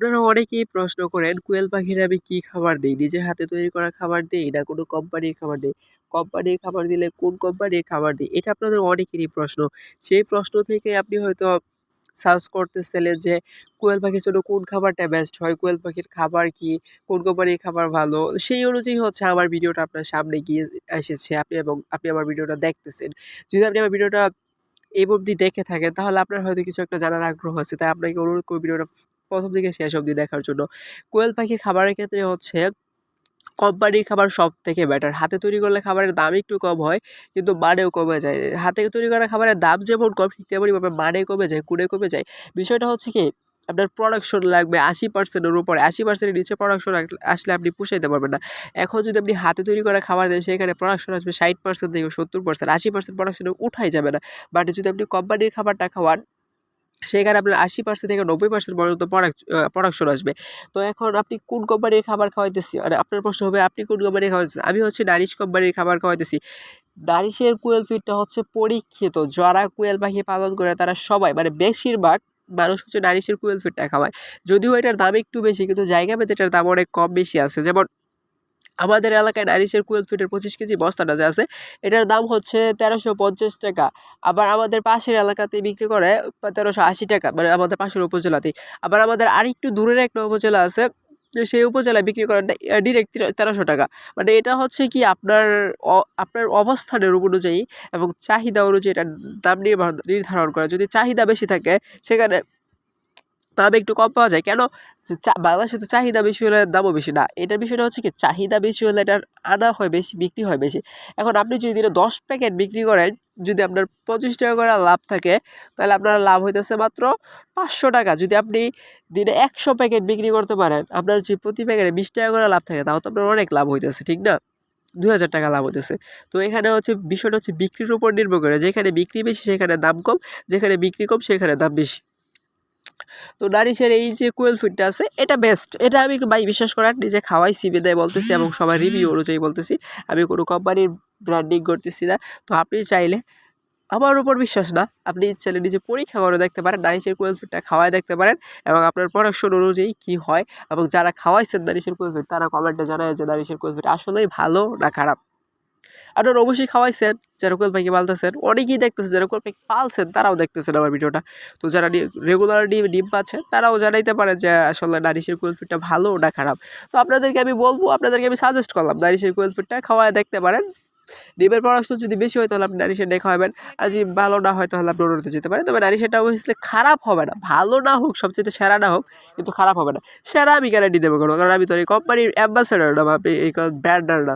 আপনারা অনেকেই প্রশ্ন করেন কোয়েল পাখির আমি কি খাবার দেই? নিজের হাতে তৈরি করা খাবার দেই না কোনো কোম্পানির খাবার দেই? কোম্পানির খাবার দিলে কোন কোম্পানির খাবার দিই? এটা আপনাদের অনেকেরই প্রশ্ন। সেই প্রশ্ন থেকে আপনি হয়তো সার্চ করতেছিলেন যে কোয়েল পাখির জন্য কোন খাবারটা বেস্ট হয়? কোয়েল পাখির খাবার কি? কোন কোম্পানির খাবার ভালো? সেই অনুযায়ী হচ্ছে আমার ভিডিওটা আপনার সামনে গিয়ে এসেছে। আপনি আমার ভিডিওটা দেখতেছেন। যদি আপনি আমার ভিডিওটা এই অবধি দেখে থাকেন তাহলে আপনার হয়তো কিছু একটা জানার আগ্রহ আছে। তাই আপনাকে অনুরোধ করব ভিডিওটা ১ম থেকে শেষ অবধি দেখার জন্য। কোয়েল পাখির খাবারের ক্ষেত্রে হচ্ছে কোম্পানির খাবার সবথেকে বেটার। হাতে তৈরি করলে খাবারের দাম একটু কম হয়, কিন্তু মানেও কমে যায়। হাতে তৈরি করা খাবারের দাম যেমন কম ঠিক তেমনিভাবে মানে কমে যায়, গুণে কমে যায়। বিষয়টা হচ্ছে কি আপনার প্রোডাকশন লাগবে ৮০% এর উপরে। ৮০% এর নিচে প্রোডাকশন আসলে আপনি পুষাইতে পারবেন না। এখন যদি আপনি হাতে তৈরি করা খাবার দেন সেখানে প্রোডাকশন আসবে ৬০% থেকে ৭০%, ৮০% প্রোডাকশনে উঠাই যাবে না। বাট যদি আপনি কোম্পানির খাবারটা খাওয়ান সেখানে আপনার ৮০% থেকে ৯০% পর্যন্ত প্রোডাকশন আসবে। তো এখন আপনি কোন কোম্পানির খাবার খাওয়াইতেছি? মানে আপনার প্রশ্ন হবে আপনি কোন কোম্পানির খাওয়াইতেছেন? আমি হচ্ছে নারিশ কোম্পানির খাবার খাওয়াইতেছি। নারিশের কোয়েল ফিডটা হচ্ছে পরীক্ষিত। যারা কোয়েল পাখি পালন করে তারা সবাই মানে বেশিরভাগ মানুষ হচ্ছে নারিশের কোয়েল ফিডটা খাওয়ায়। যদিও এটার দাম একটু বেশি কিন্তু জায়গা ভেদে এটার দাম অনেক কম বেশি আছে। যেমন আমাদের এলাকায় নারিশের কোয়েল ফিডের ২৫ কেজি বস্তাটা যে আছে, এটার দাম হচ্ছে ৳১৩৫০ আবার আমাদের পাশের এলাকাতে বিক্রি করে ৳১৩৮০ মানে আমাদের পাশের উপজেলাতেই। আবার আমাদের আরেকটু দূরের একটা উপজেলা আছে, তো সেই উপজেলায় বিক্রি করেন ডিরেক্ট ৳১৩০০। মানে এটা হচ্ছে কি আপনার অবস্থানের অনুযায়ী এবং চাহিদা অনুযায়ী এটার দাম নির্ধারণ করে। যদি চাহিদা বেশি থাকে সেখানে দাম একটু কম পাওয়া যায়। কেন? যে বাংলাদেশে তো চাহিদা বেশি হলে দামও বেশি না। এটার বিষয়টা হচ্ছে কি চাহিদা বেশি হলে এটার আনা হয় বেশি, বিক্রি হয় বেশি। এখন আপনি যদি দিনে ১০ প্যাকেট বিক্রি করেন, যদি আপনার ৳২৫ করে লাভ থাকে, তাহলে আপনার লাভ হইতেছে মাত্র ৳৫০০। যদি আপনি দিনে ১০০ প্যাকেট বিক্রি করতে পারেন, আপনার যে প্রতি প্যাকেটে ৳২০ করে লাভ থাকে, তাও তো আপনার অনেক লাভ হইতেছে, ঠিক না? ৳২,০০০ লাভ হইতেছে। তো এখানে হচ্ছে বিষয়টা হচ্ছে বিক্রির উপর নির্ভর করে। যেখানে বিক্রি বেশি সেখানে দাম কম, যেখানে বিক্রি কম সেখানে দাম বেশি। তো নারিশের এই যে কোয়েল ফিডটা আছে এটা বেস্ট। এটা আমি ভাই বিশ্বাস করেন নিজে খাওয়াইছি বিধায় বলতেছি এবং সবার রিভিউ অনুযায়ী বলতেছি। আমি কোনো কোম্পানির ব্র্যান্ডিং করতেছি না। তো আপনি চাইলে আমার উপর বিশ্বাস না, আপনি চাইলে নিজে পরীক্ষা করে দেখতে পারেন। নারিশের কোয়েল ফিডটা খাওয়ায় দেখতে পারেন এবং আপনার প্রোডাকশন অনুযায়ী কি হয় এবং যারা খাওয়াইছেন নারিশের কোয়েল ফিড তারা কমেন্টে জানায় যে নারিশের কোয়েল ফিড আসলেই ভালো না খারাপ। আপনারা অবশ্যই খাওয়াইছেন যারা কোয়েল পাখি পালতেছেন। অনেকেই দেখতেছেন যারা কোয়েল পাখি পালছেন তারাও দেখতেছেন আমার ভিডিওটা। তো যারা রেগুলার ডিম পাচ্ছেন তারাও জানাইতে পারেন যে আসলে নারিশের কোয়েল ফিডটা ভালো না খারাপ। তো আপনাদেরকে আমি বলবো, আপনাদেরকে আমি সাজেস্ট করলাম নারিশের কোয়েল ফিডটা খাওয়ায় দেখতে পারেন। ডিমের পরাশন যদি বেশি হয় তাহলে আপনি নারিশেরটাই খাওয়াবেন। আর যদি ভালো না হয় তাহলে আপনি অন্যতে যেতে পারেন। তবে নারিশেরটা অবশ্যই খারাপ হবে না। ভালো না হোক, সবচাইতে সেরা না হোক, কিন্তু খারাপ হবে না। সেরা আমি গ্যারান্টি দেবো কেন? কারণ আমি তো এই কোম্পানির অ্যাম্বাসেডর না বা এই ব্র্যান্ডার না।